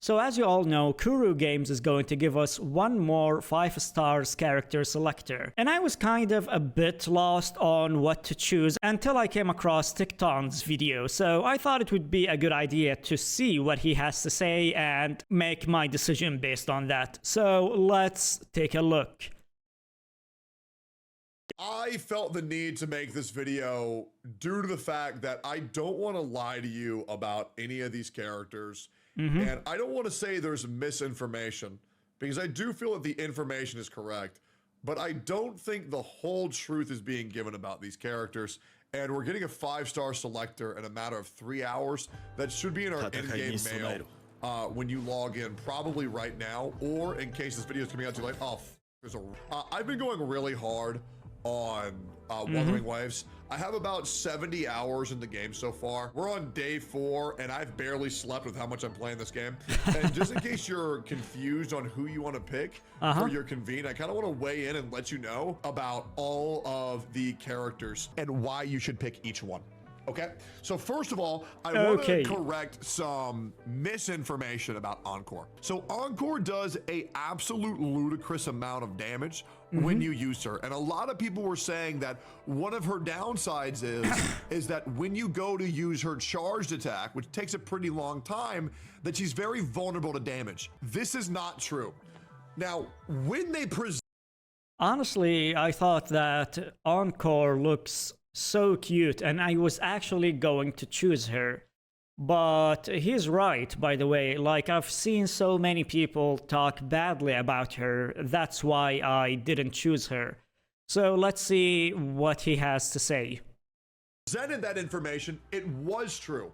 So as you all know, Kuru Games is going to give us one more 5 stars character selector. And I was kind of a bit lost on what to choose until I came across TikTok's video. So I thought it would be a good idea to see what he has to say and make my decision based on that. So let's take a look. I felt the need to make this video due to the fact that I don't want to lie to you about any of these characters. And I don't want to say there's misinformation, because I do feel that the information is correct, but I don't think the whole truth is being given about these characters. And we're getting a 5-star selector in a matter of 3 hours. That should be in our in-game mail when you log in, probably right now, or in case this video is coming out too late. I've been going really hard on Wuthering Waves. I have about 70 hours in the game so far. We're on day 4 and I've barely slept with how much I'm playing this game. And just in case you're confused on who you want to pick for your convene, I kind of want to weigh in and let you know about all of the characters and why you should pick each one. Okay, so first of all, I want to correct some misinformation about Encore. So Encore does a absolute ludicrous amount of damage when you use her. And a lot of people were saying that one of her downsides is that when you go to use her charged attack, which takes a pretty long time, that she's very vulnerable to damage. This is not true. Now, when they present... Honestly, I thought that Encore looks so cute, and I was actually going to choose her. But he's right, by the way. Like, I've seen so many people talk badly about her. That's why I didn't choose her. So let's see what he has to say. Presented that information, it was true.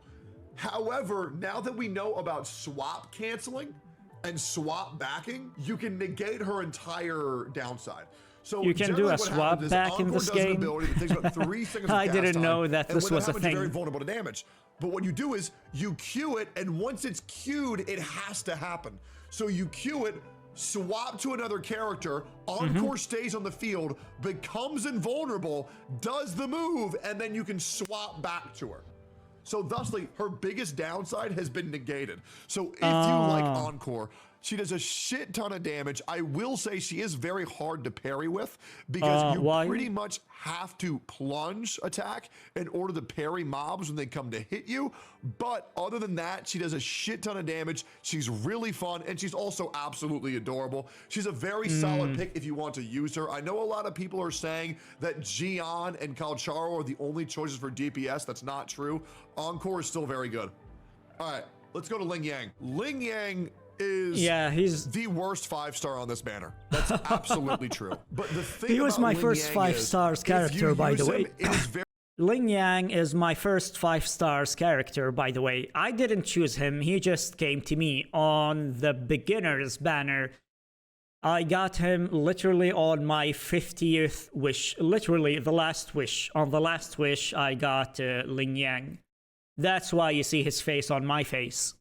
However, now that we know about swap canceling and swap backing, you can negate her entire downside. So you can do a swap back in this game. I didn't know that this was a thing. Very vulnerable to damage. But what you do is you queue it, and once it's queued, it has to happen. So you queue it, swap to another character, Encore stays on the field, becomes invulnerable, does the move, and then you can swap back to her. So thusly, her biggest downside has been negated. So if you like Encore, she does a shit ton of damage. I will say she is very hard to parry with, because you pretty much have to plunge attack in order to parry mobs when they come to hit you. But other than that, she does a shit ton of damage. She's really fun, and she's also absolutely adorable. She's a very solid pick if you want to use her. I know a lot of people are saying that Jian and Kalcharo are the only choices for DPS. That's not true. Encore is still very good. All right, let's go to Ling Yang. Ling Yang is he's the worst 5-star on this banner. That's absolutely true. But the thing he was my first 5 stars character, by the way. Ling Yang is my first 5 stars character, by the way. I didn't choose him. He just came to me on the beginners banner. I got him literally on my 50th wish. Literally the last wish. On the last wish, I got Ling Yang. That's why you see his face on my face.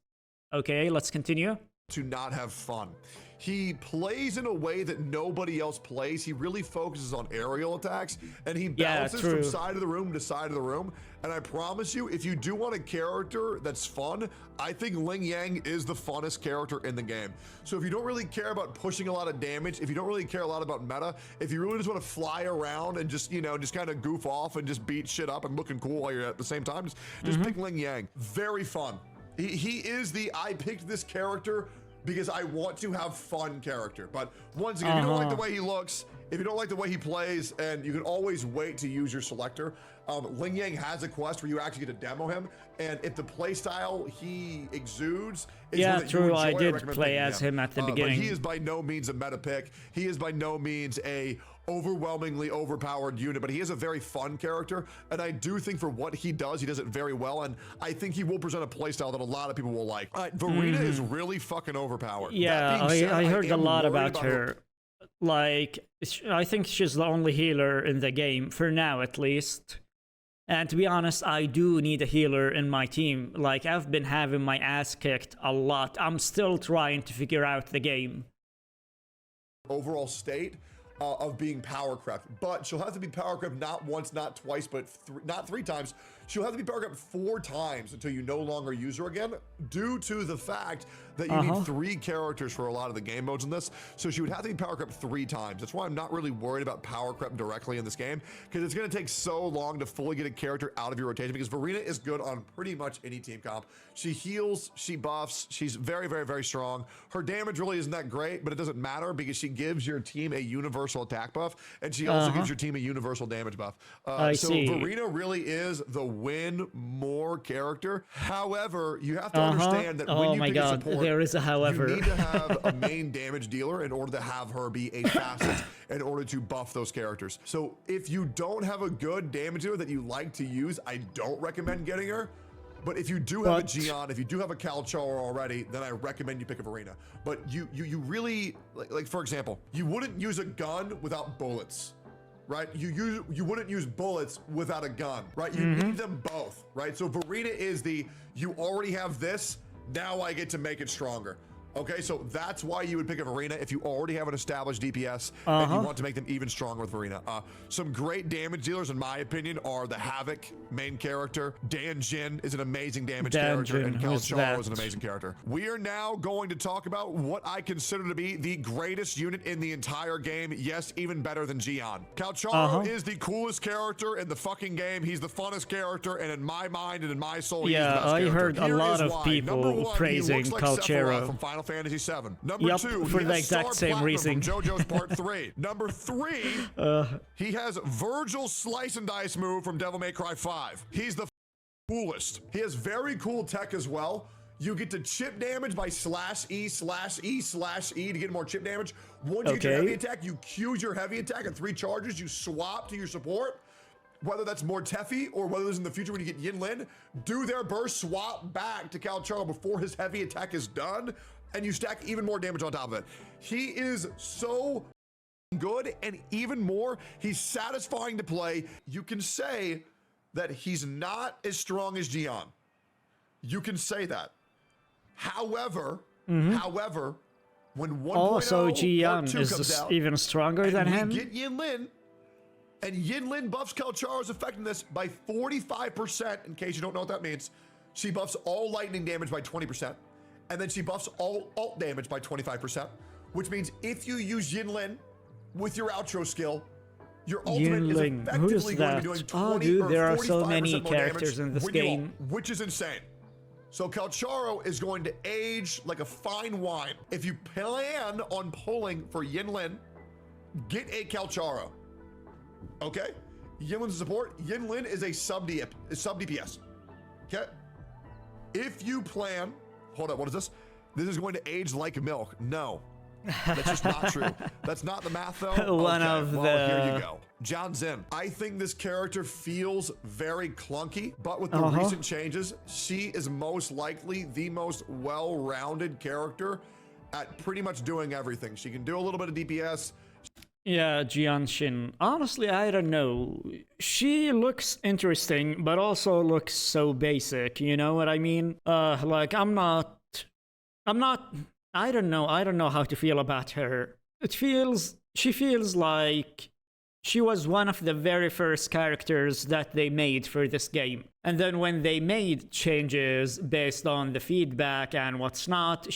Okay, let's continue. To not have fun. He plays in a way that nobody else plays. He really focuses on aerial attacks, and he bounces from side of the room to side of the room. And I promise you, if you do want a character that's fun, I think Ling Yang is the funnest character in the game. So if you don't really care about pushing a lot of damage, if you don't really care a lot about meta, if you really just want to fly around and just, you know, just kind of goof off and just beat shit up and looking cool while you're at the same time, just pick Ling Yang. Very fun. He is the I picked this character because I want to have fun character. But once again, if you don't like the way he looks, if you don't like the way he plays, and you can always wait to use your selector, Ling Yang has a quest where you actually get to demo him, and if the playstyle he exudes is one that you enjoy, I did play as him at the beginning. But he is by no means a meta pick. He is by no means a overwhelmingly overpowered unit, but he is a very fun character, and I do think for what he does it very well, and I think he will present a playstyle that a lot of people will like. Verena is really fucking overpowered. Yeah, I heard a lot about her. Like, I think she's the only healer in the game, for now at least. And to be honest, I do need a healer in my team. Like, I've been having my ass kicked a lot. I'm still trying to figure out the game. Overall state of being power crept, but she'll have to be power crept not once, not twice, but not 3 times. She'll have to be power crept 4 times until you no longer use her again, due to the fact that you need 3 characters for a lot of the game modes in this. So she would have to be power crept 3 times. That's why I'm not really worried about power crept directly in this game, because it's going to take so long to fully get a character out of your rotation, because Verena is good on pretty much any team comp. She heals, she buffs, she's very, very, very strong. Her damage really isn't that great, but it doesn't matter because she gives your team a universal attack buff, and she also gives your team a universal damage buff. So Verena really is the win more character. However, you have to understand that when you pick a support, there is a however. You need to have a main damage dealer in order to have her be a facet in order to buff those characters. So if you don't have a good damage dealer that you like to use, I don't recommend getting her. But if you do have a Gian, if you do have a Calchar already, then I recommend you pick a Verena. But you really, like for example, you wouldn't use a gun without bullets, right? You wouldn't use bullets without a gun, right? You need them both, right? So Verena is you already have this, now I get to make it stronger. Okay, so that's why you would pick a Verena if you already have an established DPS and you want to make them even stronger with Verena. Some great damage dealers, in my opinion, are the Havoc main character. Dan Jin is an amazing damage character, and Calcharo is an amazing character. We are now going to talk about what I consider to be the greatest unit in the entire game. Yes, even better than Gian. Calcharo is the coolest character in the fucking game. He's the funnest character, and in my mind and in my soul, he's the best character. I heard a lot of people praising Calcharo from Final Fantasy VII. Number 2, for the exact same reason. From JoJo's Part 3. Number 3, he has Virgil's Slice and Dice move from Devil May Cry 5. He's the coolest. He has very cool tech as well. You get to chip damage by /E/E/E/E to get more chip damage. Once you get your heavy attack, you Q your heavy attack at 3 charges. You swap to your support. Whether that's more Teffy or whether it's in the future when you get Yinlin, do their burst, swap back to Calcharo before his heavy attack is done, and you stack even more damage on top of it. He is so good, and even more, he's satisfying to play. You can say that he's not as strong as Gian. You can say that. However, when 1.0 also Gian is comes out, even stronger than him. Get Yinlin, and Yinlin buffs Calcharo's effectiveness by 45%, in case you don't know what that means. She buffs all lightning damage by 20%, and then she buffs all ult damage by 25%, which means if you use Yinlin with your outro skill, your ultimate is effectively going to be doing 20 or 45% there are so many more characters damage in this game, which is insane. So Calcharo is going to age like a fine wine. If you plan on pulling for Yinlin, get a Calcharo. Okay? Yinlin's support. Yinlin is a sub DPS. Okay? If you plan, hold on, what is this? This is going to age like milk. No. That's just not true. That's not the math, though. Here you go. John Zin. I think this character feels very clunky, but with the recent changes, she is most likely the most well-rounded character at pretty much doing everything. She can do a little bit of DPS. Yeah, Jian Shin. Honestly, I don't know. She looks interesting, but also looks so basic. You know what I mean? Like I don't know how to feel about her. She feels like she was one of the very first characters that they made for this game. And then when they made changes based on the feedback and what's not,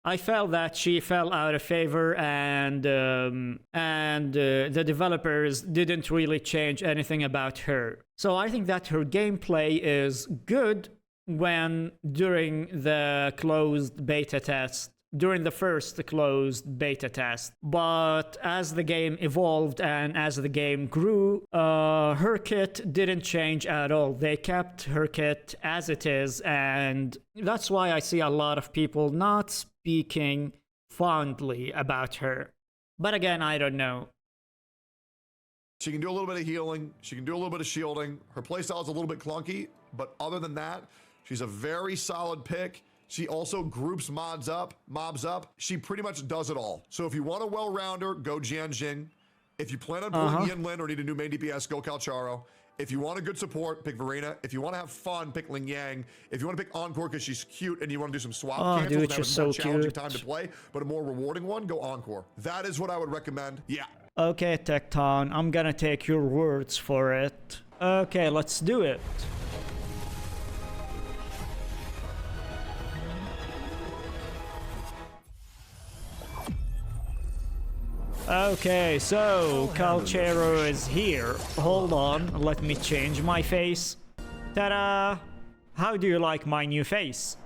I felt that she fell out of favor, and the developers didn't really change anything about her. So I think that her gameplay is good during the closed beta test, during the first closed beta test. But as the game evolved and as the game grew, her kit didn't change at all. They kept her kit as it is, and that's why I see a lot of people not speaking fondly about her. But again, I don't know. She can do a little bit of healing. She can do a little bit of shielding. Her playstyle is a little bit clunky, but other than that, she's a very solid pick. She also groups mobs up. She pretty much does it all. So if you want a well-rounder, go Jian Jing. If you plan on pulling Yinlin or need a new main DPS, go Calcharo. If you want a good support, pick Verena. If you want to have fun, pick Ling Yang. If you want to pick Encore because she's cute and you want to do some swap cancels and have a more challenging time to play, but a more rewarding one, go Encore. That is what I would recommend. Yeah. Okay, Tecton, I'm gonna take your words for it. Okay, let's do it. Okay, so Calchero is here. Hold on, let me change my face. Ta-da! How do you like my new face?